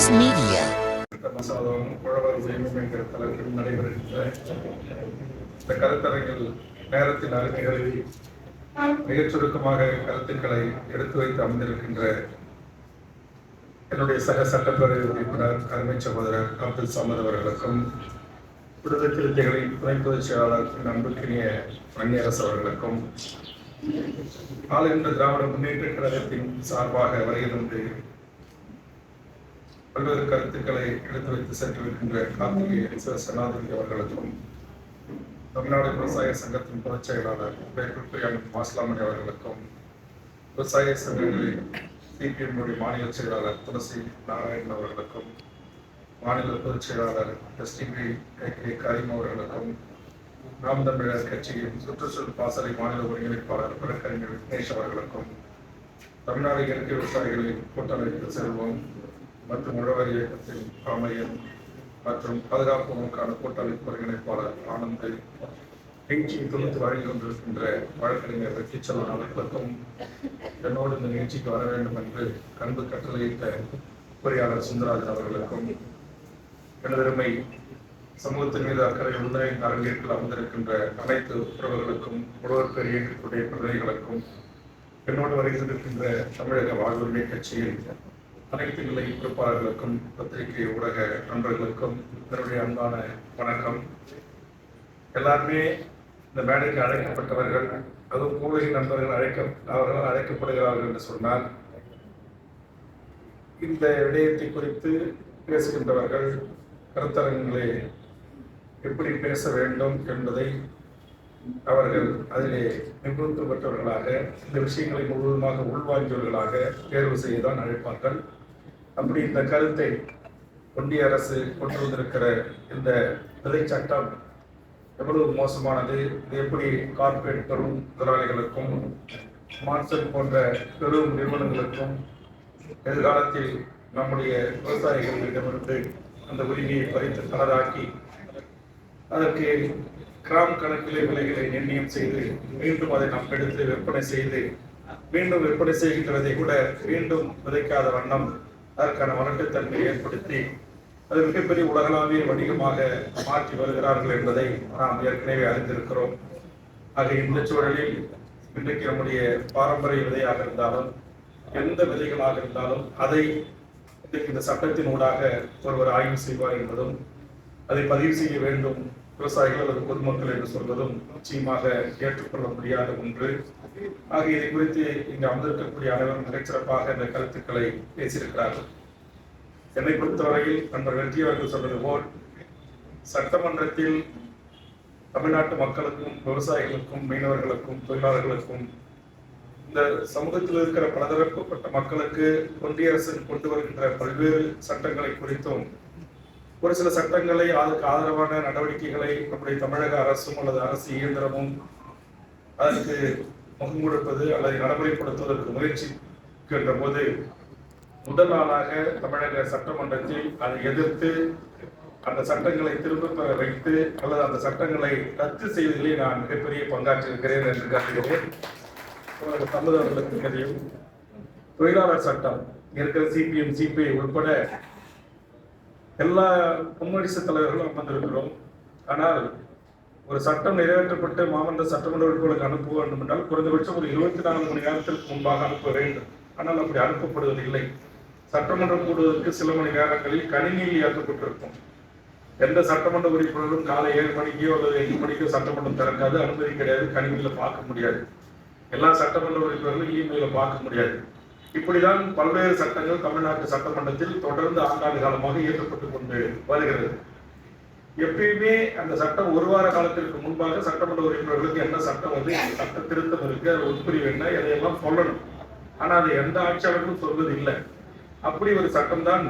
News Media. மசோதாவும் உழவர் உரிமை என்கிற தலைப்பில் நடைபெறுகின்ற இந்த கருத்தரங்கில் நேரத்தின் அருமை கருதி மிகச் சுருக்கமாக கருத்துக்களை எடுத்து வைத்து அமர்ந்திருக்கின்ற என்னுடைய சக சட்டப்பேரவை உறுப்பினர் அருமை சகோதரர் அப்துல் சமத் அவர்களுக்கும், விடுதலை சிறுத்தைகளின் துணை பொதுச் செயலாளர் அன்புக்கினிய வன்னியரசு அவர்களுக்கும், ஆளுகின்ற திராவிட முன்னேற்ற கழகத்தின் சார்பாக வருகிறது பல்வேறு கருத்துக்களை எடுத்து வைத்து சென்றிருக்கின்ற கார்த்திகேய சனாதிபதி அவர்களுக்கும், தமிழ்நாடு விவசாய சங்கத்தின் பொதுச் செயலாளர் மாஸ்லாமணி அவர்களுக்கும், விவசாய சங்கங்களின் சிபிஎம் மாநில செயலாளர் துளசி நாராயணன் அவர்களுக்கும், மாநில பொதுச் செயலாளர் எஸ்டிபி கரீம் அவர்களுக்கும், நாம் தமிழர் கட்சியின் சுற்றுச்சூழல் பாசறை மாநில ஒருங்கிணைப்பாளர் வழக்கறிஞர் விக்னேஷ் அவர்களுக்கும், தமிழ்நாடு இயற்கை விவசாயிகளின் கூட்டமைப்பு செல்வம் மற்றும் உழவர் இயக்கத்தின் அமையன் மற்றும் பாதுகாப்புக்கான கூட்டமைப்பு ஒருங்கிணைப்பாளர் ஆனந்த் நிகழ்ச்சியை தொகுத்து வழங்கி கொண்டிருக்கின்ற வழக்கறிஞர் வெற்றி செல்வன் அவர்களுக்கும், என்னோடு இந்த நிகழ்ச்சிக்கு வர வேண்டும் என்று அன்பு கட்டளையிட்ட பொறியாளர் சுந்தரராஜன் அவர்களுக்கும், எனதருமை சமூகத்தின் மீது அக்கறை உள்ள இந்த அரங்கேற்றில் அமர்ந்திருக்கின்ற அனைத்து உறவுகளுக்கும், உழவர் பெரிய இயக்கத்துடைய பிரதிநிதிகளுக்கும், என்னோடு வருகின்றிருக்கின்ற தமிழக வாழ்வுரிமை கட்சியில் அனைத்து நிலை பொறுப்பாளர்களுக்கும், பத்திரிகை ஊடக நண்பர்களுக்கும் என்னுடைய அன்பான வணக்கம். எல்லாருமே இந்த மேடைக்கு அழைக்கப்பட்டவர்கள், அதுவும் மூலிகை நண்பர்கள் அவர்களால் அழைக்கப்படுகிறார்கள் என்று சொன்னால், இந்த விடயத்தை குறித்து பேசுகின்றவர்கள் கருத்தரங்களை எப்படி பேச வேண்டும் என்பதை அவர்கள் அதிலே நிபுணத்துவம் பெற்றவர்களாக, இந்த விஷயங்களை முழுவதுமாக உள்வாங்கியவர்களாக தேர்வு செய்யதான் அழைப்பார்கள். அப்படி இந்த கருத்தை ஒன்றிய அரசு கொண்டு வந்திருக்கிற இந்த விதை சட்டம் எவ்வளவு மோசமானது, இது எப்படி கார்ப்பரேட் பெரும் முதலாளிகளுக்கும் மான்சன் போன்ற பெரும் நிறுவனங்களுக்கும் எதிர்காலத்தில் நம்முடைய விவசாயிகளிடமிருந்து அந்த உரிமையை பறித்து தனதாக்கி அதற்கு கிராம் கணக்கிலே விலைகளை நிர்ணயம் செய்து மீண்டும் அதை நாம் எடுத்து விற்பனை செய்து மீண்டும் விற்பனை செய்கின்றதை கூட மீண்டும் விதைக்காத வண்ணம் அதற்கான வளட்டுத்தன்மையை ஏற்படுத்தி அது மிகப்பெரிய உலகளாவிய வணிகமாக மாற்றி வருகிறார்கள் என்பதை நாம் ஏற்கனவே அறிந்திருக்கிறோம். ஆக இந்த சூழலில் இன்றைக்கு நம்முடைய பாரம்பரிய விதையாக இருந்தாலும் எந்த விதைகளாக இருந்தாலும் அதை இன்றைக்கு இந்த சட்டத்தின் ஊடாக ஒருவர் ஆய்வு செய்வார் என்பதும், அதை பதிவு செய்ய வேண்டும் விவசாயிகள் அல்லது பொதுமக்கள் என்று சொல்வதும் நிச்சயமாக ஏற்றுக்கொள்ள முடியாத ஒன்று. ஆக இதை குறித்து இங்கு அமர்ந்திருக்கக்கூடிய அனைவரும் மிகச்சிறப்பாக இந்த கருத்துக்களை பேசியிருக்கிறார்கள். என்னை பொறுத்தவரையில் நண்பர் வெற்றி அவர்கள் சொன்னது போல், சட்டமன்றத்தில் தமிழ்நாட்டு மக்களுக்கும், விவசாயிகளுக்கும், மீனவர்களுக்கும், தொழிலாளர்களுக்கும், இந்த சமூகத்தில் இருக்கிற பலதரப்பட்ட மக்களுக்கு ஒன்றிய அரசு கொண்டு வருகின்ற பல்வேறு சட்டங்களை குறித்தும், ஒரு சில சட்டங்களை அதற்கு ஆதரவான நடவடிக்கைகளை நம்முடைய தமிழக அரசும் அல்லது அரசு இயந்திரமும் அதற்கு முகம் கொடுப்பது அல்லது நடைமுறைப்படுத்துவதற்கு முயற்சிக்கின்ற போது, முதல் நாளாக தமிழக சட்டமன்றத்தில் அதை எதிர்த்து அந்த சட்டங்களை திரும்ப பெற வைத்து அல்லது அந்த சட்டங்களை ரத்து செய்வதிலே நான் மிகப்பெரிய பங்காற்றிருக்கிறேன் என்று கருதுகிறேன். தமிழர்களுக்கு தெரியும், தொழிலாளர் சட்டம் இருக்கிற சிபிஎம் சிபிஐ உட்பட எல்லா முன்னோடிச தலைவர்களும் அமர்ந்திருக்கிறோம். ஆனால் ஒரு சட்டம் நிறைவேற்றப்பட்டு மாமன்ற சட்டமன்ற உறுப்பினர்களுக்கு அனுப்ப வேண்டும் என்றால் குறைந்தபட்சம் ஒரு 24 மணி நேரத்திற்கு முன்பாக அனுப்ப வேண்டும். ஆனால் அப்படி அனுப்பப்படுவதில்லை. சட்டமன்றம் கூடுவதற்கு சில மணி நேரங்களில் கணினியில் இயக்கப்பட்டிருக்கும். எந்த சட்டமன்ற உறுப்பினர்களும் காலை 7 மணிக்கோ அல்லது 8 மணிக்கோ சட்டமன்றம் திறக்காது, அனுமதி கிடையாது, கணினியில பார்க்க முடியாது. எல்லா சட்டமன்ற உறுப்பினர்களும் இமெயில பார்க்க முடியாது. இப்படிதான் பல்வேறு சட்டங்கள் தமிழ்நாட்டு சட்டமன்றத்தில் தொடர்ந்து ஆண்டாண்டு காலமாக இயற்றப்பட்டுக் கொண்டு வருகிறது. எப்பயுமே அந்த சட்டம் ஒரு வார காலத்திற்கு முன்பாக சட்டமன்ற உறுப்பினர்களுக்கு என்ன சட்டம் வந்து சட்ட திருத்தம் இருக்கு, அது உட்பிரிவு என்ன, எதையெல்லாம் சொல்லணும். ஆனா அது எந்த ஆட்சியாளர்களும் சொல்வது இல்லை. அப்படி ஒரு சட்டம் தான்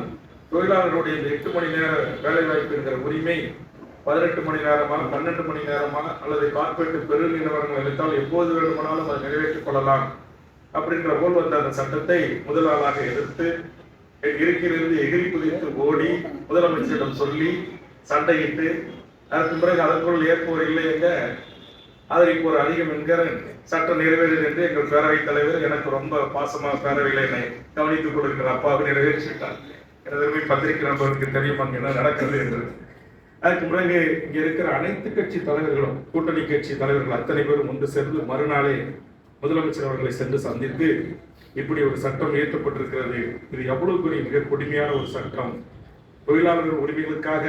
தொழிலாளர்களுடைய 8 மணி நேர வேலை வாய்ப்பு என்கிற உரிமை 18 மணி நேரமா, 12 மணி நேரமா, அல்லது கார்ப்பரேட் பெரு நிறுவனங்கள் அளித்தால் எப்போது வேண்டுமானாலும் அதை நிறைவேற்றிக் கொள்ளலாம் அப்படின்ற போல் வந்த அந்த சட்டத்தை முதலாளாக எதிர்த்து இருக்கிலிருந்து எகிரி குதித்து ஓடி முதலமைச்சரிடம் சொல்லி சண்டையிட்டு, அதற்கு பிறகு அதற்குள் ஏற்போர் இல்லை எங்க அதற்கு ஒரு அதிகம் என்கிற சட்டம் நிறைவேறுது என்று எங்கள் பேரவைத் தலைவர் எனக்கு ரொம்ப பாசமாக பேரவையில் என்னை கவனித்துக் கொண்டிருக்கிற அப்பாவை நிறைவேற்றிவிட்டார். எனது பத்திரிகை நண்பர்களுக்கு தெரியும் அங்கே என்ன நடக்கிறது என்று. அதுக்கு பிறகு இங்க இருக்கிற அனைத்து கட்சி தலைவர்களும், கூட்டணி கட்சி தலைவர்கள் அத்தனை பேரும் ஒன்று சேர்ந்து மறுநாளே முதலமைச்சர் அவர்களை சென்று சந்தித்து, இப்படி ஒரு சட்டம் இயற்றப்பட்டிருக்கிறது, இது எவ்வளவு பெரிய மிக கொடுமையான ஒரு சட்டம், தொழிலாளர்கள் உரிமைகளுக்காக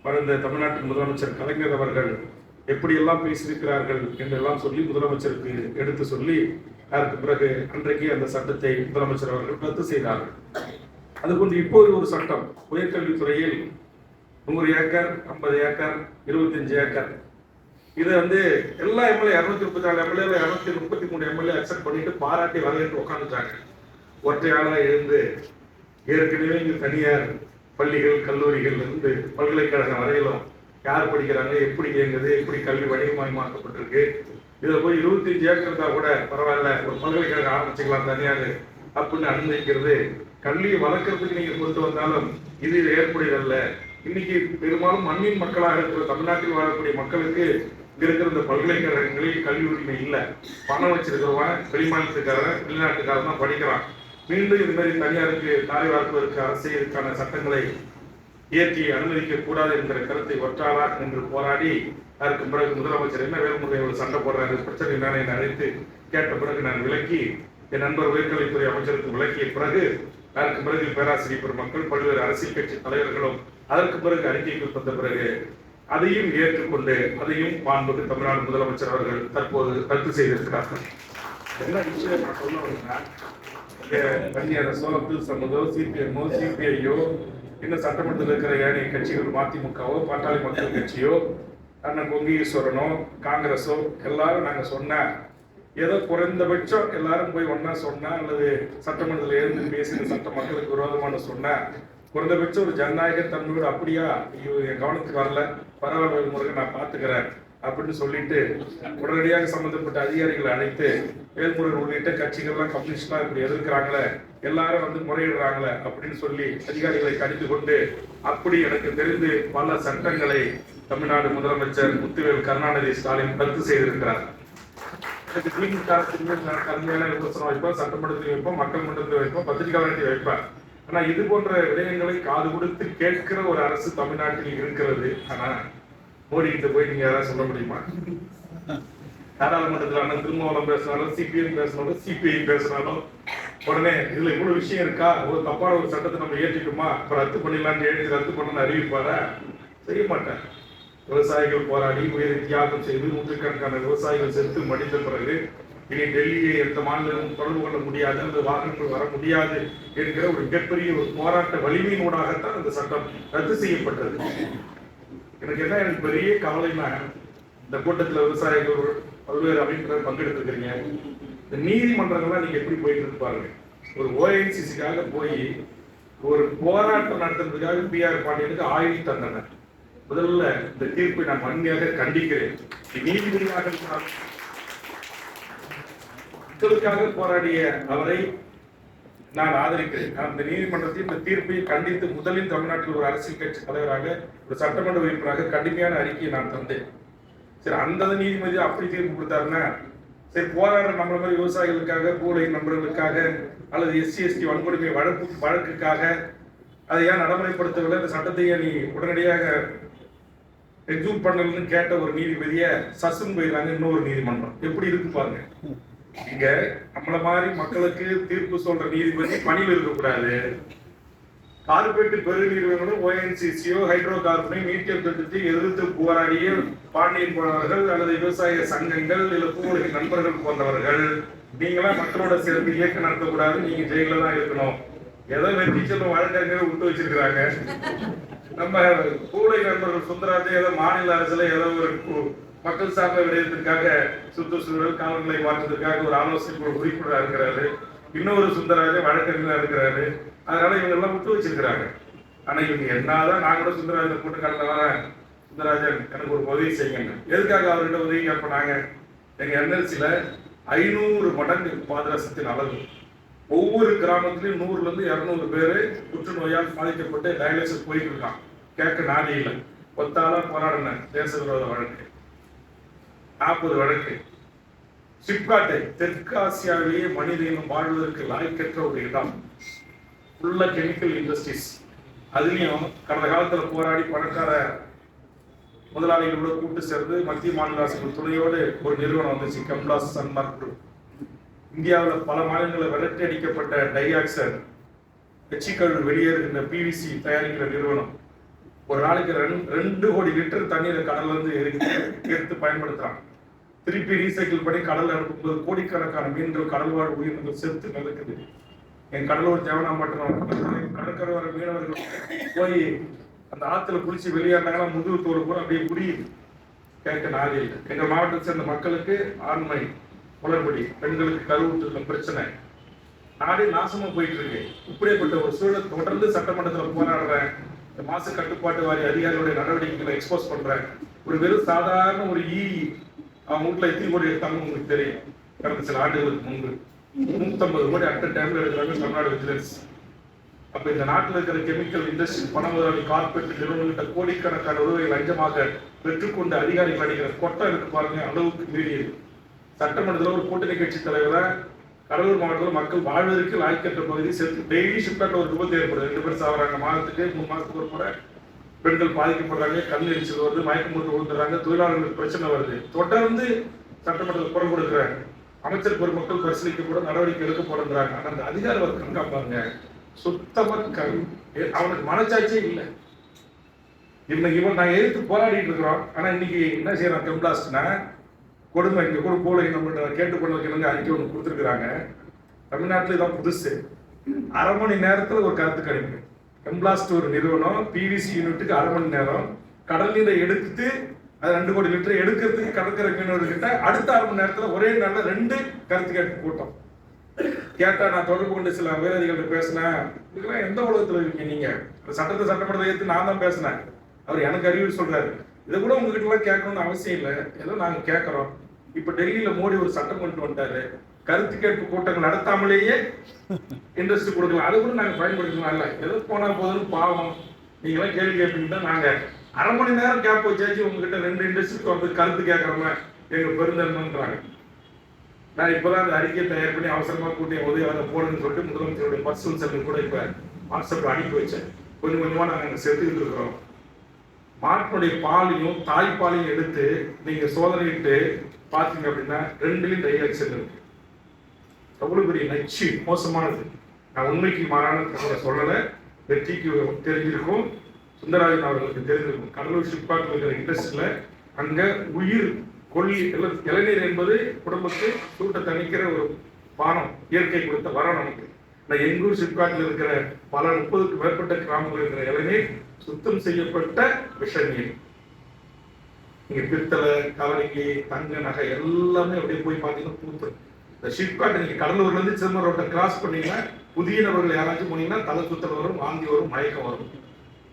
வளர்ந்த தமிழ்நாட்டின் முதலமைச்சர் கலைஞர் அவர்கள் எப்படியெல்லாம் பேசியிருக்கிறார்கள் என்றெல்லாம் சொல்லி முதலமைச்சருக்கு எடுத்து சொல்லி, அதற்கு பிறகு அன்றைக்கு அந்த சட்டத்தை முதலமைச்சர் அவர்கள் ரத்து செய்தார்கள். அதுபோன்று இப்போது ஒரு சட்டம், உயர்கல்வித்துறையில் 100 ஏக்கர், 50 ஏக்கர், 25 ஏக்கர், இது எல்லா எம்எல்ஏ 234 எம்எல்ஏ 233 எம்எல்ஏ அக்செப்ட் பண்ணிட்டு பாராட்டி வரவேற்று உட்காந்துட்டாங்க. ஒற்றையாளா எழுந்து ஏற்கனவே இங்கு தனியார் பள்ளிகள், கல்லூரிகள் இருந்து பல்கலைக்கழகம் வரையிலும் யார் படிக்கிறாங்க, எப்படி இயங்குது, எப்படி கல்வி வணிகமயமாக்கப்பட்டிருக்கு, இதுல போய் 25 ஏக்கர் இருந்தா கூட பரவாயில்ல, ஒரு பல்கலைக்கழகம் ஆரம்பிச்சுக்கலாம் தனியார் அப்படின்னு அனுமதிக்கிறது. கல்வியை வளர்க்கறதுக்கு நீங்க கொண்டு வந்தாலும் இது ஏற்புடையதல்ல. இன்னைக்கு பெரும்பாலும் மண்ணின் மக்களாக இருக்கிற தமிழ்நாட்டில் வாழக்கூடிய மக்களுக்கு இங்க இருக்கிற இந்த பல்கலைக்கழகங்களில் கல்வி உரிமை இல்லை. பணம் வச்சிருக்கிறவன் வெளிமாநிலத்துக்காரன், வெளிநாட்டுக்காரன் தான் படிக்கிறான். மீண்டும் இது மாதிரி தனியாருக்கு தாரை வார்ப்பதற்கு அரசு இதுக்கான சட்டங்களை இயற்றி அனுமதிக்க கூடாது என்கிற கருத்தை ஒற்றாளா என்று போராடி, அதற்கு பிறகு முதலமைச்சர் என்ன வேலுமுருகன் சண்டை போடுறாரு, பிரச்சனை என்னன்னு என்னை அழைத்து கேட்ட பிறகு நான் விளக்கி, என் நண்பர் உயர்கல்வித்துறை அமைச்சருக்கு விளக்கிய பிறகு, அதற்கு பிறகு பேராசிரியர் பெருமக்கள், பல்வேறு அரசியல் கட்சி தலைவர்களும் அதற்கு பிறகு அறிக்கை கொடுத்த பிறகு அதையும் ஏற்றுக்கொண்டு அதையும் மாண்புக்கு தமிழ்நாடு முதலமைச்சர் அவர்கள் தற்போது ரத்து செய்திருக்கிறார்கள். என்ன விஷயம் நான் சொல்ல வரேன்னா, கன்னி அரசோ, அப்துல் சமதோ, சிபிஎம்ஓ, சிபிஐயோ, இன்னும் சட்டமன்றத்தில் இருக்கிற ஏனைய கட்சிகள், மதிமுகவோ, பாட்டாளி மக்கள் கட்சியோ, அண்ணன் கொங்கீஸ்வரனோ, காங்கிரஸோ, எல்லாரும் நாங்க சொன்ன ஏதோ குறைந்தபட்சம் எல்லாரும் போய் ஒன்னா சொன்னா, அல்லது சட்டமன்றத்தில் இருந்து பேசி சட்ட மக்களுக்கு விரோதமான சொன்னா, குறைந்தபட்சம் ஒரு ஜனநாயக தன்மையோடு அப்படியா, என் கவனத்துக்கு வரல, பரவாயில்ல முருகன் நான் பாத்துக்கிறேன் அப்படின்னு சொல்லிட்டு உடனடியாக சம்பந்தப்பட்ட அதிகாரிகளை அழைத்து, வேல்முருகன் உள்ளிட்ட கட்சிகள்லாம் கம்யூனிஸ்ட்லாம் இப்படி எதிர்க்கிறாங்களே, எல்லாரும் முறையிடுறாங்களே அப்படின்னு சொல்லி அதிகாரிகளை கடிந்து கொண்டு, அப்படி எனக்கு தெரிந்து பல சட்டங்களை தமிழ்நாடு முதலமைச்சர் முத்துவேல் கருணாநிதி ஸ்டாலின் ரத்து செய்திருக்கிறார். கடுமையான விமர்சனம் வைப்போம், சட்டமன்றத்தில் வைப்போம், மக்கள் மன்றத்தில் வைப்போம், பத்திரிகையாளர்கள் வைப்பார். ஆனா இது போன்ற விடயங்களை காது கொடுத்து கேட்கிற ஒரு அரசு தமிழ்நாட்டில் இருக்கிறது. ஆனா மோடி கிட்ட போய் நீங்க யாராவது சொல்ல முடியுமா? நாடாளுமன்றத்தில் திருமாவளம் பேசினாலும், சிபிஎம் பேசினாலும், சிபிஐ பேசினாலும் உடனே இதுல இவ்வளவு விஷயம் இருக்கா, ஒரு தப்பான ஒரு சட்டத்தை நம்ம ஏற்றிட்டோமா, இப்ப ரத்து பண்ணிடலான்னு எழுதி ரத்து பண்ணு அறிவிப்பாரா? செய்ய மாட்டேன். விவசாயிகள் போராடி உயிரை தியாகம் செய்து நூற்றுக்கணக்கான விவசாயிகள் செத்து மடிந்த பிறகு இனி டெல்லியை எந்த மாநிலமும் தொடர்பு கொள்ள முடியாது, அந்த வாகனங்கள் வர முடியாது என்கிற ஒரு மிகப்பெரிய ஒரு போராட்ட வலிமையினூடாகத்தான் அந்த சட்டம் ரத்து செய்யப்பட்டது. எனக்கு பெரிய கவலைனா, இந்த கூட்டத்தில் விவசாயிகள் பல்வேறு அமைப்பினர் பங்கெடுத்துக்கிறீங்க, இந்த நீதிமன்றங்கள்லாம் நீங்க எப்படி போயிட்டு இருப்பாருங்க. ஒரு ஓஎன்சிசிக்காக போய் ஒரு போராட்டம் நடத்துறதுக்காக பிஆர் பாண்டியனுக்கு ஆயுள் தண்டனை. முதல்ல இந்த தீர்ப்பை நான் வன்மையாக கண்டிக்கிறேன். நீதிபதியாக மக்களுக்காக போராடிய அவரை நான் ஆதரிக்கிறேன். அந்த நீதிமன்றத்தில் இந்த தீர்ப்பை கண்டித்து முதலில் தமிழ்நாட்டில் ஒரு அரசியல் கட்சி தலைவராக, ஒரு சட்டமன்ற உறுப்பினராக கடுமையான அறிக்கையை நான் தந்தேன். சரி, அந்த நீதிபதி அப்படி தீர்ப்பு கொடுத்தாருன்னா, சரி போராடுற நம்மள மாதிரி விவசாயிகளுக்காக, பூலை நண்பர்களுக்காக, அல்லது எஸ்சி/எஸ்டி வன்கொடுமை வழக்குக்காக அதை ஏன் நடைமுறைப்படுத்தவில்லை, இந்த சட்டத்தையே நீ உடனடியாக எக்ஸிக்யூட் பண்ணலன்னு கேட்ட ஒரு நீதிபதியை சஸ்பெண்ட் போயிடுறாங்க இன்னொரு நீதிமன்றம். எப்படி இருக்கு பாருங்க. இங்க நம்மள மாதிரி மக்களுக்கு தீர்ப்பு சொல்ற நீதிபதி பணியில் இருக்கக்கூடாது. கார்பரேட் பெரு நிறுவனங்களும் ஓஎன்சிசியோ ஹைட்ரோ கார்பனையும் மீட்டர் திட்டத்தை எதிர்த்து போராடிய பாண்டியன் போன்றவர்கள், அல்லது விவசாய சங்கங்கள், இல்ல பூவுலக நண்பர்கள் போன்றவர்கள், நீங்களாம் மக்களோட சேர்ந்து இயக்கம் நடத்தக்கூடாது, நீங்க ஜெயில தான் இருக்கணும். ஏதோ வெற்றி செல்லும் வழக்கறிஞர்கள் விட்டு வச்சிருக்கிறாங்க. நம்ம பூவுலக நண்பர்கள் சுந்தராஜ் ஏதோ மாநில அரசுல ஏதோ ஒரு மக்கள் சார்ந்த விடயத்திற்காக, சுற்றுச்சூழல் காலநிலை மாற்றத்திற்காக ஒரு ஆலோசனை குழு உறுப்பினராக இருக்கிறாரு. இன்னொரு சுந்தராஜ வழக்கறிஞராக இருக்கிறாரு. அதனால இவங்க எல்லாம் விட்டு வச்சிருக்கிறாங்க. ஆனா இவங்க என்னதான், நான் கூட சுந்தராஜன் கூட்டக்காரல வரேன், சுந்தராஜன் எனக்கு ஒரு உதவி செய்யுங்க. எதுக்காக அவர்கிட்ட உதவி கேட்பாங்க? எங்க என்எல்சியில 500 மடங்கு பாதரசத்தின் அளவு, ஒவ்வொரு கிராமத்திலையும் 100ல இருந்து 200 பேரு புற்றுநோயால் பாதிக்கப்பட்டு டயாலிசிஸ் போயிட்டு இருக்கான். கேட்க நாதி இல்லை. ஒத்தாளா போராடின தேச விரோத வழக்கு 40 வழக்கு. சிப்காட்டை தெற்காசியாவிலேயே மனித இனம் வாழ்வதற்கு லாய்க்கற்ற ஒரு இடம். ஃபுல்லா கெமிக்கல் இண்டஸ்ட்ரீஸ். அதுலயும் கடந்த காலத்துல போராடி பணக்கார முதலாளிகளோட கூட்டு சேர்ந்து மத்திய மாநில அரசுகள் துணையோடு ஒரு நிறுவனம் வந்துச்சு, கெம்ப்ளாஸ் சன்மார்க் குரூப். இந்தியாவில் பல மாநிலங்களில் விரட்டி அடிக்கப்பட்ட டைஆக்சைடு எச்சிக்கழிவு வெளியேறுகின்ற பிவிசி தயாரிக்கிற நிறுவனம். ஒரு நாளைக்கு 2 கோடி லிட்டர் தண்ணீரை கடல்ல இருந்து எடுத்து பயன்படுத்துறாங்க. திருப்பி ரீசைக்கிள் பண்ணி கடல் அனுப்பும்போது கோடிக்கணக்கான மீன்கள், கடல் வாழ் உயிரினங்கள் செத்து மிதக்குது. என் கடலூர் தேவனாம்பட்டினம் கடற்கரை வர மீனவர்கள் போய் அந்த ஆத்துல குளிச்சு வெளியேறினாங்கன்னா முதுகு தோல் கூட அப்படியே புரியுது. கேட்க நாதி இல்லை. எங்கள் மாவட்டத்தை சேர்ந்த மக்களுக்கு ஆண்மை குளறுபடி, பெண்களுக்கு கருவுற்று பிரச்சனை, நாடே நாசமா போயிட்டு இருக்கு. இப்படிப்பட்ட ஒரு சூழல் தொடர்ந்து சட்டமன்றத்தில் போராடுறேன். இந்த மாசு கட்டுப்பாட்டு வாரிய அதிகாரிகளுடைய நடவடிக்கைகளை எக்ஸ்போஸ் பண்றேன். ஒரு வெறும் சாதாரண ஒரு அவங்க வீட்டுல எத்தனை கோடி எடுத்தாங்கன்னு உங்களுக்கு தெரியும். கடந்த சில ஆண்டுகளுக்கு முன்பு 150 கோடி அட் டைம்ல எடுக்கிறாங்க தமிழ்நாடு விஜிலன்ஸ். அப்ப இந்த நாட்டில் இருக்கிற கெமிக்கல் இண்டஸ்ட்ரி பண முதலாளி கார்பரேட் நிறுவனங்கிட்ட கோடிக்கணக்கான ரூபாய் லஞ்சமாக பெற்றுக்கொண்டு அதிகாரிகள் அடிக்கிற கொட்டம் இருக்கு பாருங்க, அளவுக்கு மீறி இருக்கு. சட்டமன்றத்தில் ஒரு கூட்டணி கட்சி தலைவரை கடலூர் மாவட்டத்தில் மக்கள் வாழ்வதற்கு லாய்க்கற்ற பகுதி சேர்த்து டெய்லி ஷிப்டாட் ஒரு விபத்து ஏற்படுது. 2 பேர் சாவறாங்க. மாதத்துக்கு 3 மாசத்துக்கு ஒரு முறை பெண்கள் பாதிக்கப்படுறாங்க, கண் எரிச்சல் வருது, மயக்கமுற்று விழுந்துடுறாங்க, தொழிலாளர்களுக்கு பிரச்சனை வருது. தொடர்ந்து சட்டமன்றத்தில் குரல் கொடுக்குறாங்க. அமைச்சர் பெருமக்கள் பரிசீலிக்க கூட நடவடிக்கை எடுக்க போடுறாங்க. ஆனா அந்த அதிகார வர்க்கம் காப்பாங்க சுத்தமா அவனுக்கு மனச்சாட்சியே இல்லை. இவன் நாங்க எதிர்த்து போராடிட்டு இருக்கிறோம். ஆனா இன்னைக்கு என்ன செய்யறோம், கெம்ப்ளாஸ்ட்னா கொடுமை. இங்க கூட போல நம்ம கேட்டுக்கொண்டு அறிக்கை ஒன்று கொடுத்துருக்குறாங்க. தமிழ்நாட்டில் இதான் புதுசு. அரை மணி நேரத்துல ஒரு கருத்து கணிப்பு. கெம்ப்ளாஸ்ட் ஒரு நிறுவனம் பிவிசி யூனிட்டுக்கு 1/2 மணி நேரம் கடல் நீரை எடுத்துட்டு அது 2 கோடி லிட்டர் எடுக்கிறதுக்கு கடற்கரை மீனவர்கிட்ட அடுத்த 1/2 மணி நேரத்துல ஒரே நாள்ல 2 கருத்து கேட்பு கூட்டம். கேட்டா நான் தொடர்பு கொண்டு சில உயரதிகள்கிட்ட பேசினேன். இதுக்கெல்லாம் எந்த உலகத்துல இருக்கீங்க நீங்க? சட்டத்தை சட்டமன்றத்தை ஏற்று நான் தான் பேசினேன். அவர் எனக்கு அறிவு சொல்றாரு. இதை கூட உங்ககிட்ட எல்லாம் கேட்கணும்னு அவசியம் இல்லை, ஏதோ நாங்க கேட்கறோம். இப்ப டெல்லியில மோடி ஒரு சட்டம் கொண்டு வந்துட்டாரு, கருத்து கேட்பு கூட்டங்கள் நடத்தாமலேயே இண்டஸ்ட்ரி கொடுக்கலாம். அதை கூட நாங்க பயன்படுத்தலாம். இல்ல ஏதோ போனா போதுன்னு பாவம் நீங்க எல்லாம் கேள்வி கேட்பீங்கன்னா நாங்க 1/2 மணி நேரம் கேப் வச்சாச்சு உங்ககிட்ட 2 இண்டஸ்ட்ரிக்கு வந்து கருத்து கேட்கறோமே எங்க பெருந்தன்மைன்றாங்க. நான் இப்பதான் அந்த அறிக்கையை தயார் பண்ணி அவசரமா கூட்டி உதவி அதை போடுன்னு சொல்லிட்டு முதலமைச்சருடைய பர்சனல் செல்லுக்கு கூட இப்ப வாட்ஸ்அப்ல அனுப்பி வச்சேன். கொஞ்சம் கொஞ்சமா நாங்க செத்துக்கிட்டு இருக்கிறோம். மாட்டினுடைய பாலையும் தாய்ப்பாலையும் எடுத்து நீங்க சோதனையிட்டு பாத்தீங்க அப்படின்னா 2லயும் டைஆக்சைடு இருக்கு. எவ்வளவு பெரிய நச்சு மோசமானது. நான் உண்மைக்கு மாறான சொல்லலை. வெற்றிக்கு தெரிஞ்சிருக்கும், சுந்தரராஜன் அவர்களுக்கு தெரிஞ்சிருக்கும். கடலூர் ஷிப்காட் இருக்கிற இண்டஸ்ட்ரியில அங்க உயிர் கொல்லி இளநீர் என்பது குடும்பத்தை சூட்டை தணிக்கிற ஒரு பானம், இயற்கை கொடுத்த வரம் நமக்கு. நான் எங்கூர் ஷிப்காட்டில் இருக்கிற பல 30க்கு மேற்பட்ட கிராமங்கள் இருக்கிற இளநீர் சுத்தம் செய்யப்பட்ட விஷ நீர். நீங்க பித்தளை, கவரிங்கி, தங்க நகை எல்லாமே அப்படியே போய் பார்த்தீங்கன்னா பூத்து. இந்த ஷிப்காட் நீங்க கடலூர்ல இருந்து சிதம்பரம் ரோட்டை கிராஸ் பண்ணீங்கன்னா புதிய நபர்கள் யாராச்சும் போனீங்கன்னா தலை சுத்தல் வரும், வாந்தி வரும், மயக்கம் வரும்.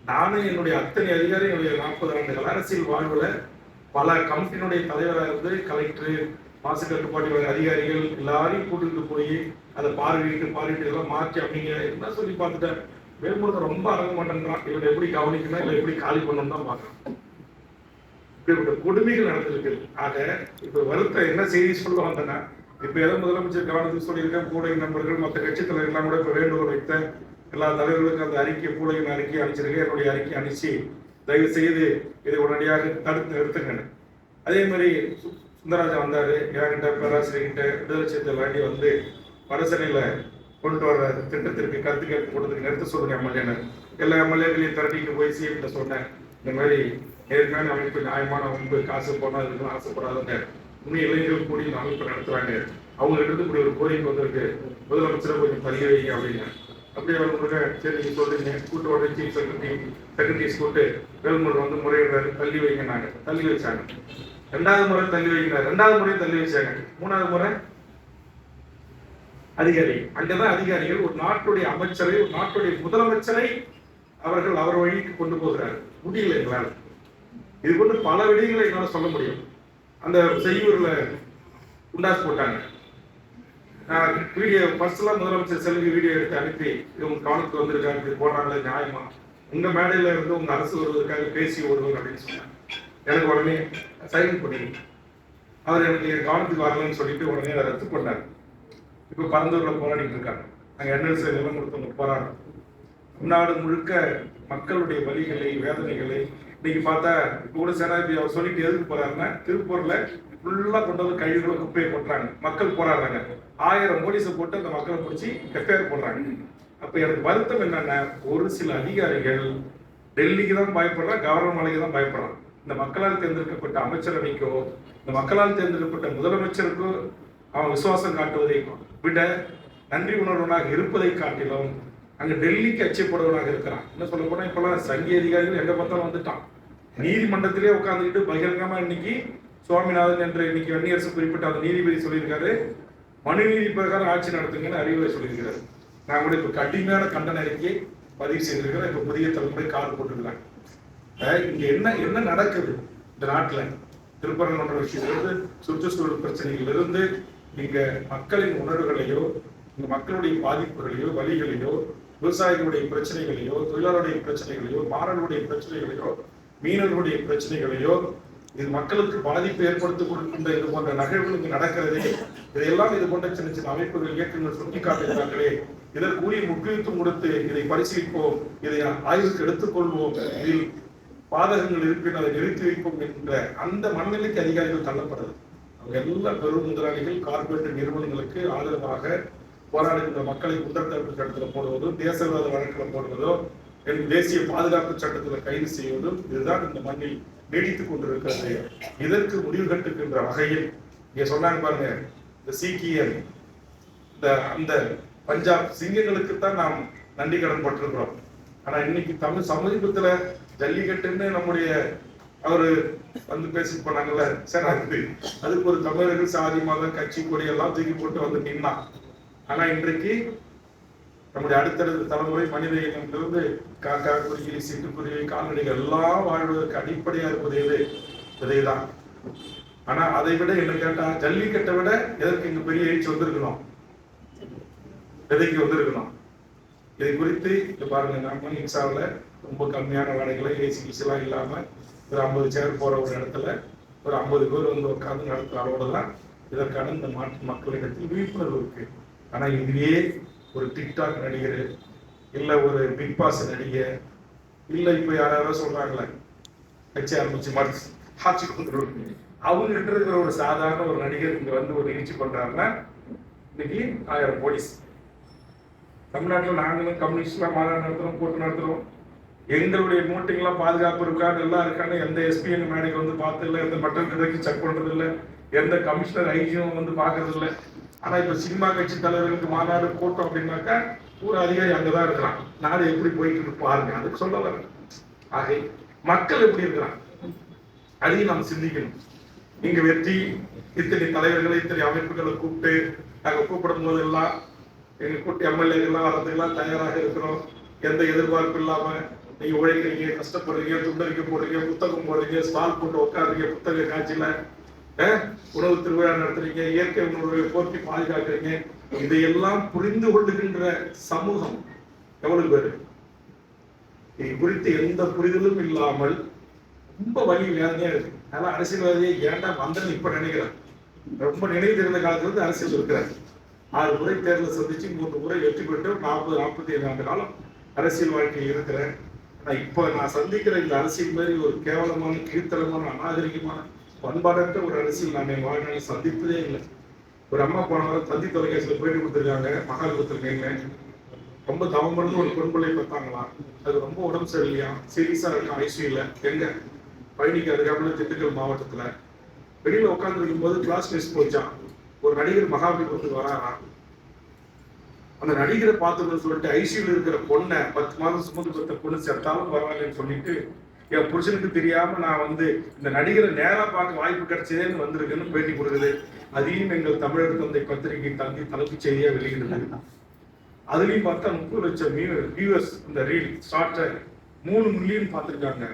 நானும் என்னுடைய அத்தனை அதிகாரி என்னுடைய 40 ஆண்டுகள் அரசியல் வாழ்வுல பல கம்பெனியுடைய தலைவராக இருந்து கலெக்டர், மாசு கட்டுப்பாட்டு அதிகாரிகள் எல்லாரையும் கூட்டிட்டு போய் அதை பார்வையிட்டு எல்லாம் மாற்றி அப்படிங்க என்ன சொல்லி பார்த்துட்டேன். வேல்முருகன் ரொம்ப அடங்க மாட்டேன்றான். இவனை எப்படி கவனிக்கணும், இல்லை எப்படி காலி பண்ணணும் தான் பார்க்கணும். இப்படிப்பட்ட கொடுமைகள் நடந்திருக்கு. ஆக இப்ப வருத்த என்ன செய்தி சொல்ல வந்தேன்னா, இப்ப ஏதோ முதலமைச்சர் கவனத்துக்கு சொல்லியிருக்கேன். கூடை நண்பர்கள் மற்ற கட்சி தலைவர்கள்லாம் கூட இப்ப வேண்டுகோள் வைத்த எல்லா தலைவர்களுக்கும் அந்த அறிக்கை கூடையின் அறிக்கை அனுப்பிச்சிருக்கேன். என்னுடைய அறிக்கை அனுப்பிச்சு தயவு செய்து இதை உடனடியாக தடுத்து நிறுத்துங்க. அதே மாதிரி சுந்தரராஜன் வந்தாரு, என்கிட்ட பேராசிரியர்கிட்ட விடுதலை செய்த வேண்டி வந்து வடசென்னையில கொண்டு வர திட்டத்திற்கு கருத்து கேட்பு கொடுத்துட்டு நிறுத்த சொல்லுங்க எம்எல்ஏன்னு. எல்லா எம்எல்ஏக்களையும் திரட்டிட்டு போய் சிஎம்கிட்ட சொன்னேன். இந்த மாதிரி ஏற்கனவே அமைப்பு நியாயமான அமைப்பு, காசு போனால் இதுக்கெல்லாம் ஆசைப்படாதவங்க இன்னும் இளைஞர்கள் கூடி இந்த அமைப்பு நடத்துறாங்க, அவங்ககிட்ட இருந்து இப்படி ஒரு கோரிக்கை வந்திருக்கு, முதலமைச்சரை கொஞ்சம் பதிய வைங்க அப்படின்னு. அப்படியே அவங்களுக்கு சரி நீங்க சொல்றீங்க, கூட்டு உடனே சீஃப் செக்ரட்டரிஸ் கூட்டு வேல்முருகன் வந்து முறையிடுறாரு, தள்ளி வைங்கன்னாங்க. தள்ளி வச்சாங்க. 2வது முறை தள்ளி வைக்கிறார், 2வது முறை தள்ளி வச்சாங்க. 3வது முறை அதிகாரி, அங்கதான் அதிகாரிகள் ஒரு நாட்டுடைய அமைச்சரை, ஒரு நாட்டுடைய முதலமைச்சரை அவர்கள் அவர் வழிக்கு கொண்டு போகிறார். முடியல எங்களால். இது கொண்டு பல விடயங்களை எங்களால் சொல்ல முடியும். அந்த செய்யூர்ல குண்டாஸ் போட்டாங்க. வீடியோ ஃபர்ஸ்ட்லாம் முதலமைச்சர் செல்லுக்கு வீடியோ எடுத்து அனுப்பி இவங்க கவனத்துக்கு வந்திருக்காங்க, இது போடுறாங்களே நியாயமா, உங்க மேடையில இருந்து உங்க அரசு வருவதற்காக பேசி வருவாங்க அப்படின்னு சொன்னாங்க. எனக்கு உடனே சைலண்ட் பண்ணி அவர் எனக்கு கவனத்துக்கு வரலன்னு சொல்லிட்டு உடனே அதை ரத்து பண்ணார். இப்போ பரந்தூர்ல போராடிட்டு இருக்காங்க. நாங்கள் என்எல்சி நிலம் கொடுத்தவங்க போராடுறோம். நாடு முழுக்க மக்களுடைய வலிகளை வேதனைகளை இன்னைக்கு பார்த்தா கூட சேனாபதி அவர் சொல்லிட்டு எதுக்கு போறாருன்னா, திருப்பூர்ல ஃபுல்லா கொண்டு வந்து கழிவுகளை குப்பையை கொட்டுறாங்க, மக்கள் போராடுறாங்க, 1000 போலீஸை போட்டு அந்த மக்களை பிடிச்சி எஃப்ஐஆர் போடுறாங்க. அப்ப எனக்கு வருத்தம் என்னன்னா, ஒரு சில அதிகாரிகள் டெல்லிக்கு தான் பயப்படுறான், கவர்னர் மலைக்கு தான் பயப்படுறான். இந்த மக்களால் தேர்ந்தெடுக்கப்பட்ட அமைச்சரவைக்கோ இந்த மக்களால் தேர்ந்தெடுக்கப்பட்ட முதலமைச்சருக்கோ அவன் விசுவாசம் காட்டுவதை விட நன்றி உணர்வனாக இருப்பதை காட்டிலும் அங்க டெல்லிக்கு அச்சப்படுவனாக இருக்கிறான். என்ன சொல்ல போனா இப்பெல்லாம் சங்கி அதிகாரிகள் எங்க பார்த்தாலும் வந்துட்டான். நீதிமன்றத்திலே உட்கார்ந்துக்கிட்டு பகிரங்கமா இன்னைக்கு சுவாமிநாதன் என்ற இன்னைக்கு வன்னியரசு குறிப்பிட்ட அந்த நீதிபதி சொல்லியிருக்காரு, மனுநீதி பிரகாரம் ஆட்சி நடத்துங்கன்னு அறிவுரை சொல்லியிருக்கிறாரு. நான் கூட இப்ப கடுமையான கண்டன அறிக்கையை பதிவு செய்திருக்கிறேன். இப்ப புதிய தலைமுறை கால் போட்டுருக்கிறாங்க. இங்க என்ன என்ன நடக்குது இந்த நாட்டுல? திருப்பரங்குன்ற விஷயத்திலிருந்து சுற்றுச்சூழல் பிரச்சனைகளிலிருந்து இங்க மக்களின் உணர்வுகளையோ இந்த மக்களுடைய பாதிப்புகளையோ வலிகளையோ விவசாயிகளுடைய பிரச்சனைகளையோ தொழிலாளருடைய பிரச்சனைகளையோ மாணவர்களுடைய பிரச்சனைகளையோ மீனவர்களுடைய பிரச்சனைகளையோ இது மக்களுக்கு பாதிப்பு ஏற்படுத்தி கொடுக்கின்ற இது போன்ற நகர்வுகள் இங்கு நடக்கிறதே, இதையெல்லாம் இது போன்ற சின்ன சின்ன அமைப்புகள் இயக்கங்கள் சுட்டிக்காட்டுகிறார்களே, இதற்குரிய முக்கியத்துவம் கொடுத்து இதை பரிசீலிப்போம், இதை ஆய்வுக்கு எடுத்துக்கொள்வோம், இதில் பாதகங்கள் இருப்பின் அதை நிறுத்தி வைப்போம் என்ற அந்த மனநிலைக்கு அதிகாரிகள் தள்ளப்படுறது. அவங்க எல்லா பெரும் முதலாளிகள் கார்பரேட் நிறுவனங்களுக்கு ஆதரவாக போராடுகின்ற மக்களை குற்றத்தடுப்பு சட்டத்தில் போடுவதும் தேசவிரோத வழக்கில் போடுவதோ தேசிய பாதுகாப்பு சட்டத்தில் கைது செய்வதும் இதுதான் இந்த மண்ணில் நீடித்துக் கொண்டிருக்கிறது. இதற்கு முடிவு கட்டுகின்ற வகையில் இங்க சொன்னாங்க பாருங்க, இந்த சீக்கியர் அந்த பஞ்சாப் சிங்கங்களுக்குத்தான் நாம் நன்றி கடன் பட்டிருக்கிறோம். ஆனா இன்னைக்கு தமிழ் சமீபத்துல ஜல்லிக்கட்டுன்னு நம்முடைய அவரு வந்து பேசி போனாங்கல்ல சரி, அதுக்கு ஒரு தமிழர்கள் சாதி மதம் கட்சி கொடி எல்லாம் தூக்கி போட்டு வந்து நின்னான். ஆனா இன்றைக்கு நம்முடைய அடுத்தடுத்த தலைமுறை மனித இனத்திலிருந்து காக்கா குருவி சிட்டுக்குருவி கால்நடைகள் எல்லாம் வாழ்வதற்கு அடிப்படையா இருப்பது விதைதான். ஆனா அதை விட என்ன கேட்டா ஜல்லிக்கட்டை விட எதற்கு இங்க பெரிய எழுச்சி வந்திருக்கணும், விதைக்கு வந்திருக்கணும். இதை குறித்து பாருங்க, நம்ம இன்சாவில் ரொம்ப கம்மியான வாடகைகளை ஏசி எல்லாம் இல்லாம ஒரு 50 சேர் போற ஒரு இடத்துல ஒரு 50 பேர் வந்து உட்கார்ந்து நடத்துற அளவோடலாம் இதற்கான இந்த மாற்று மக்களிடத்தில் விழிப்புணர்வு இருக்கு. ஆனா இதுவே ஒரு டிக்டாக் நடிகர் இல்ல ஒரு பிக் பாஸ் நடிகர் இல்ல இப்ப யாராவது சொல்றாங்களே கட்சி ஆரம்பிச்சு மறுத்து ஆட்சி கொண்டு அவங்க கிட்ட இருக்கிற ஒரு சாதாரண ஒரு நடிகர் இங்க வந்து ஒரு நிகழ்ச்சி பண்றாருன்னா இன்னைக்கு 1000 போலீஸ். தமிழ்நாட்டில் நாங்களும் கம்யூனிஸ்ட்லாம் மாநாடு நடத்துறோம், கூட்டம் நடத்துறோம், எங்களுடைய மூட்டைங்கெல்லாம் பாதுகாப்பு இருக்கான்னு எல்லாம் இருக்கான்னு எந்த எஸ்பி எங்க மேடைக்கு வந்து பார்த்து இல்லை, எந்த மட்டன் கடைக்கு செக் பண்றது இல்லை, எந்த கமிஷனர் ஐஜியும் வந்து பாக்குறது இல்லை. ஆனா இப்ப சினிமா கட்சி தலைவர்களுக்கு மாநாடு கூட்டம் அப்படின்னாக்கா ஒரு அதிகாரி அங்கதான் இருக்கிறான். நாடு எப்படி போயிட்டு பாருங்க, அதுக்கு சொல்ல வர. ஆகை மக்கள் எப்படி இருக்கிறான் அதையும் நம்ம சிந்திக்கணும். நீங்க வெற்றி இத்தனை தலைவர்களை இத்தனை அமைப்புகளை கூப்பிட்டு நாங்க கூப்பிடும் போது எல்லாம் எங்க கூட்டி எம்எல்ஏக்கெல்லாம் வரதுக்கெல்லாம் தயாராக இருக்கிறோம். எந்த எதிர்பார்ப்பு இல்லாம நீங்க உழைக்கிறீங்க, கஷ்டப்படுறீங்க, துண்டறிக்கை போடுறீங்க, புத்தகம் போடுறீங்க, ஸ்டால் போட்டு உட்காடுறீங்க, புத்தக காட்சியில உணவு திருவிழா நடத்துறீங்க, இயற்கை உணர்வை போற்றி பாதுகாக்கிறீங்க. இதையெல்லாம் புரிந்து கொள்ளுகின்ற சமூகம் எவ்வளவு பேரு? இது குறித்து எந்த புரிதலும் இல்லாமல் ரொம்ப வலி வேதனையா இருக்கு. அதனால அரசியல்வாதியை ஏன்டா வந்தேன்னு இப்ப நினைக்கிறேன். ரொம்ப நினைவு தெரிந்த காலத்துல இருந்து அரசியல் இருக்கிறார். 6 முறை தேர்தலை சந்திச்சு 3 முறை வெற்றி பெற்று 40-45 ஆண்டு காலம் அரசியல் வாழ்க்கையில் இருக்கிறேன். ஆனா இப்ப நான் சந்திக்கிற இந்த அரசியல் மாதிரி ஒரு கேவலமான கீழ்த்தரமான அநாகரிகமான பண்பாடற்ற ஒரு அரசியல் நான் என் வாழ்நாளில் சந்திப்பதே இல்லை. ஒரு அம்மா போன வாரம் தந்தி தொலைக்காட்சியில் பேட்டி கொடுத்துருக்காங்க, மகாபுரத்தில் ரொம்ப தவம் பண்ணி ஒரு பெண் பிள்ளை பார்த்தாங்களாம். அது ரொம்ப உடம்பு சரியில்லையா, சீரியஸா இருக்கும், ஐசியூல. எங்க பயணிக்கு அதுக்காக திண்டுக்கல் மாவட்டத்துல வெளியில உட்கார்ந்து இருக்கும் போது கிளாஸ் டெஸ்ட் போச்சான். ஒரு நடிகர் மகாபலிபுரத்துக்கு வராராம். அந்த நடிகரை பார்த்துன்னு சொல்லிட்டு ஐசியூல இருக்கிற பொண்ணை 10 மாதம் சுமந்து பெற்ற பொண்ணு செத்தாலும் பரவாயில்லன்னு சொல்லிட்டு என் புருஷனுக்கு தெரியாம நான் வந்து இந்த நடிகரை நேரா பார்க்க வாய்ப்பு கிடைச்சதேன்னு வந்திருக்குன்னு பேட்டி கொடுக்குது. அதையும் எங்கள் தமிழர் தந்தை பத்திரிகை தந்தி தலைப்புச் செய்தியா வெளியிடுது. அதுலயும் பார்த்தா 30 லட்சம் வியூவர்ஸ் இந்த ரீல் ஷார்ட்டை 3 மில்லியன் பார்த்துருக்காங்க.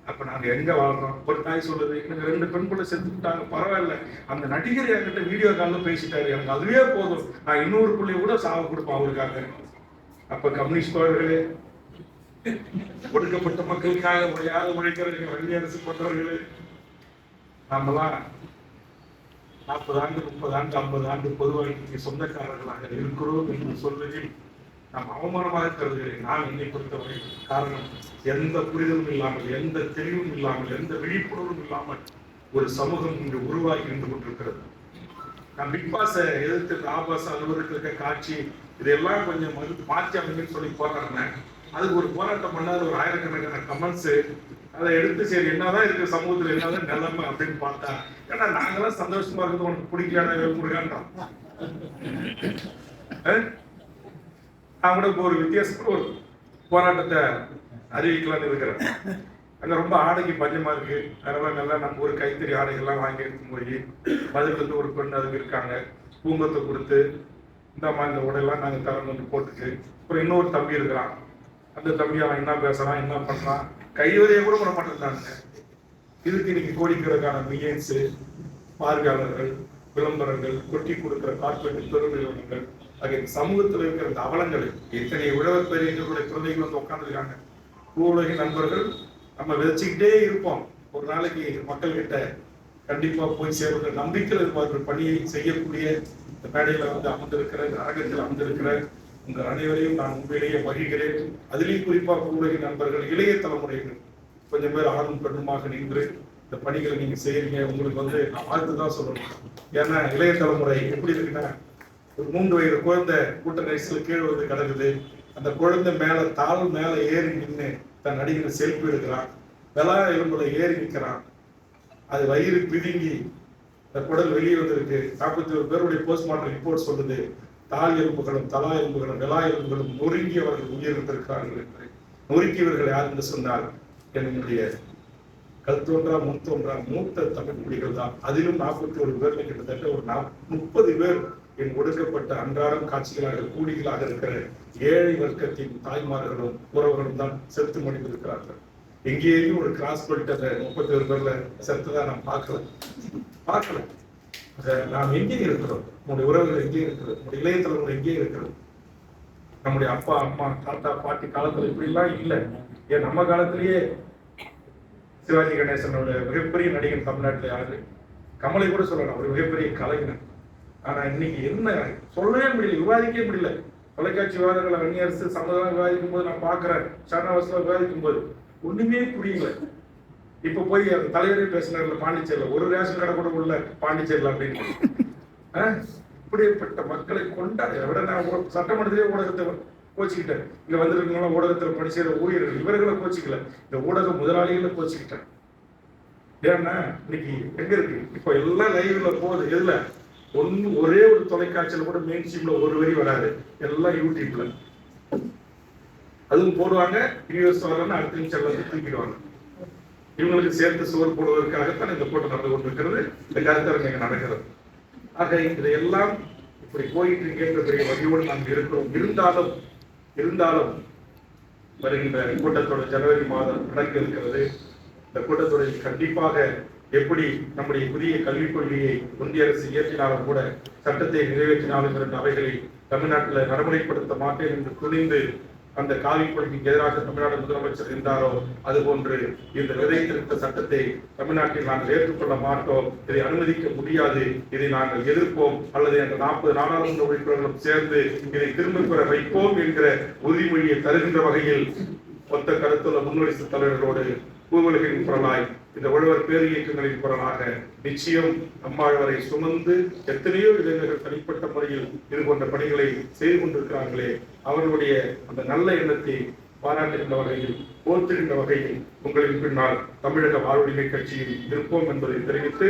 அப்ப நாங்க எங்க வாழ்றோம்? ஒரு தாய் சொல்லுது, எனக்கு 2 பெண் பிள்ளை செத்துட்டாங்க, பரவாயில்ல, அந்த நடிகர் என்கிட்ட வீடியோ காலில் பேசிட்டாரு, எனக்கு அதுவே போதும், நான் இன்னொரு பிள்ளைய கூட சாவ கொடுப்பேன் அவருக்காக. அப்ப கம்யூனிஸ்ட் தோழர்களே, ஒடுக்கப்பட்ட மக்களுக்காக யாரு உழைக்கிறீங்க, வங்கி அரசு போன்றவர்களே, நாமெல்லாம் 40 ஆண்டு 30 ஆண்டு 50 ஆண்டு பொது வாழ்க்கைக்கு சொந்தக்காரர்களாக இருக்கிறோம் என்று சொல்வதில் நாம் அவமானமாக கருதுகிறேன் நான் என்னை பொறுத்தவரை. காரணம், எந்த புரிதலும் இல்லாமல், எந்த தெளிவும் இல்லாமல், எந்த விழிப்புணர்வும் இல்லாமல் ஒரு சமூகம் இங்கு உருவாகி இருந்து கொண்டிருக்கிறது. நான் பிக் பாஸை எதிர்த்து ஆபாச அலுவலகத்தில் இருக்க காட்சி இதெல்லாம் கொஞ்சம் மாற்றி அமைங்கன்னு சொல்லி போராடினேன். அதுக்கு ஒரு போராட்டம் பண்ணாத ஒரு ஆயிரக்கணக்கான கமெண்ட்ஸ். அதை எடுத்து சரி என்னதான் இருக்கு சமூகத்தில், என்னதான் நிலைமை அப்படின்னு பார்த்தா, ஏன்னா நாங்களாம் சந்தோஷமா இருக்கிறது உனக்கு பிடிக்காத முருகான்றான். நான் கூட ஒரு வித்தியாசத்துல ஒரு போராட்டத்தை அறிவிக்கலாம்னு இருக்கிறேன். அங்கே ரொம்ப ஆடைக்கு பஞ்சமா இருக்கு. அதனால நல்லா நம்ம ஒரு கைத்தறி ஆடைகள்லாம் வாங்கி எடுத்து போய் பதிலுக்கு ஒரு பெண் அதுக்கு இருக்காங்க, பூங்கத்தை கொடுத்து இந்த மாதிரி இந்த உடையெல்லாம் நாங்கள் தரம் வந்து போட்டுட்டு, அப்புறம் இன்னொரு தம்பி இருக்கிறான். அந்த தம்பி அவன் என்ன பேசுறான், என்ன பண்றான், கைவதையை கூட பண்ண மாட்டேங்கிறாங்க. இதுக்கு இன்னைக்கு கோடிக்கணக்கான மில்லியன்ஸு, பார்வையாளர்கள், விளம்பரங்கள், கொட்டி கொடுக்கிற கார்பரேட் பெருநிறுவனங்கள் ஆகிய சமூகத்தில் இருக்கிற இந்த அவலங்கள், இத்தனை உழவர் பெரியவர்களுடைய குழந்தைகள் வந்து உட்காந்துருக்காங்க. பூவுலக நண்பர்கள் நம்ம விதைச்சுக்கிட்டே இருப்போம். ஒரு நாளைக்கு மக்கள் கிட்ட கண்டிப்பா போய் சேருகிற நம்பிக்கையில் இருப்பார்கள். பணியை செய்யக்கூடிய இந்த மேடையில வந்து அமர்ந்திருக்கிற, இந்த அரங்கத்தில் அமர்ந்திருக்கிற உங்கள் அனைவரையும் நான் உண்மையிலேயே மகிழ்கிறேன். அதிலேயும் குறிப்பா பூவுலக நண்பர்கள், இளைய தலைமுறைகள் கொஞ்சம் பேர் ஆணும் பெண்ணுமாக நின்று இந்த பணிகளை நீங்க செய்யறீங்க. உங்களுக்கு வந்து நான் வாழ்த்து தான் சொல்லணும். ஏன்னா இளைய தலைமுறை எப்படி இருக்குன்னா, ஒரு 3 வயது குழந்தை கூட்ட நெரிசல் கீழே வந்து கிடக்குது. அந்த குழந்தை மேல தாள் மேல ஏறி நின்று தன் அடிகளை செல்ஃபி எடுக்கிறான். வெளா எலும்புல ஏறி நிற்கிறான். அது வயிறு பிதுங்கி இந்த குடல் வெளியே வந்திருக்கு. 41 பேருடைய போஸ்ட்மார்ட்டம் ரிப்போர்ட் சொல்லுது, தால் எலும்புகளும் தலா எலும்புகளும் வெளா எலும்புகளும் நொறுங்கி அவர்கள் உயிரிழந்திருக்கிறார்கள் என்று. நொறுக்கியவர்கள் யார் என்று சொன்னால் என்னுடைய கல்தோன்றா முன்தோன்றா மூத்த தமிழ் குடிகள் தான். அதிலும் 41 பேர்ல கிட்டத்தட்ட ஒரு 30 பேர் என் ஒடுக்கப்பட்ட அன்றாடம் காட்சிகளாக கூலிகளாக இருக்கிற ஏழை வர்க்கத்தின் தாய்மார்களும் உறவுகளும் தான் செத்து மடிந்திருக்கிறார்கள். எங்கேயும் ஒரு கிராஸ் பண்ணிட்டு அந்த 31 பேர்ல செத்துதான் நாம் பார்க்கல. நாம் எங்கே இருக்கிறோம், நம்முடைய உறவுகள் எங்கே இருக்கிறது, நம்முடைய இளைய தலைமுறை எங்கே இருக்கிறது. நம்முடைய அப்பா அம்மா தாத்தா பாட்டி காலத்துல இப்படி எல்லாம் இல்லை. ஏன் நம்ம காலத்திலேயே சிவாஜி கணேசனோட மிகப்பெரிய நடிகன் தமிழ்நாட்டில் யாரு, கமலை கூட சொல்லலாம், ஒரு மிகப்பெரிய கலைஞர். ஆனா இன்னைக்கு என்ன சொல்லவே முடியல, விவாதிக்கவே முடியல. தொலைக்காட்சி விவாதங்களை அந்நியரசு சமுதாயம் விவாதிக்கும் போது நான் பாக்குறேன், ஷானவாஸ்ல விவாதிக்கும் போது ஒண்ணுமே புரியல. இப்ப போய் அந்த தலைவரே பேசினார்ல பாண்டிச்சேரியில, ஒரு ரேஷன் கடை கூட உள்ள பாண்டிச்சேரியில அப்படின்னு. இப்படிப்பட்ட மக்களை கொண்டாட விட நான் சட்டமன்றத்திலே ஊடகத்தை கோச்சிக்கிட்டேன். இங்க வந்திருக்கவங்க ஊடகத்தில் படிச்ச ஊழியர்கள் இவர்களை கோச்சிக்கல, இந்த ஊடக முதலாளிகளை கோச்சிக்கிட்டேன். ஏன்னா இன்னைக்கு எங்க இருக்கு, இப்ப எல்லாம் லைவ்ல போகுது. எதுல ஒரே ஒரு தொலைக்காட்சியில கூட மெயின் ஸ்ட்ரீம்ல ஒரு வரி வராது, எல்லாம் யூடியூப்ல. அதுவும் போடுவாங்க, யூஎஸ் வரலன்னு அடுத்த நிமிஷம் வந்து தூக்கிடுவாங்க. இவங்களுக்கு சேர்த்து சுவர் போடுவதற்காகத்தான் இந்த கூட்டம் நடந்து கொண்டிருக்கிறது, இந்த கருத்தரங்கு நடக்கிறது. ஆக இதையெல்லாம் இப்படி போயிட்டு இருக்கின்ற பெரிய வகையோடு நாம் இருக்கிறோம். இருந்தாலும் வருகின்ற கூட்டத்தோட ஜனவரி மாதம் நடக்க இருக்கிறது. இந்த கூட்டத்தொடரில் கண்டிப்பாக எப்படி நம்முடைய புதிய கல்விக் கொள்கையை ஒன்றிய அரசு இயற்றினாலும் கூட, சட்டத்தை நிறைவேற்றினாலும் இரண்டு அவைகளை தமிழ்நாட்டில் நடைமுறைப்படுத்த மாட்டேன் என்று துணிந்து அந்த காவி கொள்கைக்கு எதிராக தமிழ்நாடு முதலமைச்சர் இருந்தாரோ, அதுபோன்று இந்த விதை திருத்த சட்டத்தை தமிழ்நாட்டில் நாங்கள் ஏற்றுக்கொள்ள மாட்டோம், இதை அனுமதிக்க முடியாது, இதை நாங்கள் எதிர்ப்போம், அல்லது அந்த 40 நாடாளுமன்ற உறுப்பினர்களும் சேர்ந்து இதை திரும்ப பெற வைப்போம் என்கிற உறுதிமொழியை தருகின்ற வகையில் மொத்த கருத்துள்ள முன்வரிசை தலைவர்களோடு பூவுலகின் குரலாய் இந்த உழவர் பேர் இயக்கங்களின் குரலாக நிச்சயம் நம்மாழ்வரை சுமந்து எத்தனையோ இளைஞர்கள் தனிப்பட்ட முறையில் இது போன்ற பணிகளை செய்து கொண்டிருக்கிறார்களே, அவர்களுடைய அந்த நல்ல எண்ணத்தை பாராட்டுகின்ற வகையில், போற்றுகின்ற வகையில் உங்களின் பின்னால் தமிழக வாழ்வுரிமை கட்சியில் இருப்போம் என்பதை தெரிவித்து,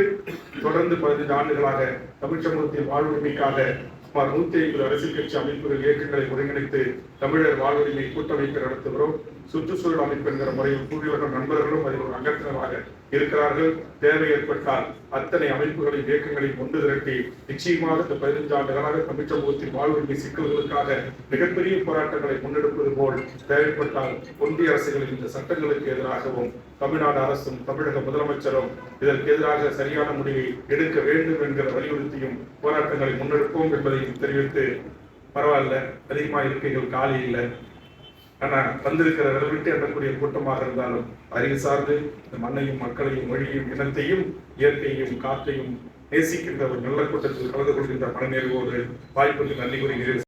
தொடர்ந்து 15 ஆண்டுகளாக தமிழ் சமூகத்தின் வாழ்வுரிமைக்காக சுமார் 150 அரசியல் கட்சி அமைப்புகள் இயக்கங்களை ஒருங்கிணைத்து தமிழர் வாழ்வுரிமை கூட்டமைப்பை நடத்துகிறோம். சுற்றுச்சூழல் அமைப்பு என்கிற முறையில் பூவிலக நண்பர்களும் அதில் ஒரு அங்கத்தினராக இருக்கிறார்கள். தேவை ஏற்பட்டால் அத்தனை அமைப்புகளின் இயக்கங்களில் ஒன்று திரட்டி நிச்சயமாக இந்த 15 ஆண்டுகளாக தமிழ் சமூகத்தின் வாழ்வுரிமை சிக்கல்களுக்காக மிகப்பெரிய போராட்டங்களை முன்னெடுப்பது போல் தேவைப்பட்டால் ஒன்றிய அரசுகளின் இந்த சட்டங்களுக்கு எதிராகவும் தமிழ்நாடு அரசும் தமிழக முதலமைச்சரும் இதற்கு எதிராக சரியான முடிவை எடுக்க வேண்டும் என்கிற வலியுறுத்தியும் போராட்டங்களை முன்னெடுப்போம் என்பதை தெரிவித்து, பரவாயில்ல அதிகமாக இருக்கைகள் காலி இல்லை, ஆனா வந்திருக்கிற விட்டு எண்ணக்கூடிய கூட்டமாக இருந்தாலும் அறிவு சார்ந்து இந்த மண்ணையும் மக்களையும் மொழியையும் இனத்தையும் இயற்கையையும் காற்றையும் நேசிக்கின்ற ஒரு நல்ல கூட்டத்தில் கலந்து கொள்கின்ற மனநிறைவோடு வாய்ப்புக்கு நன்றி கூறுகிறேன்.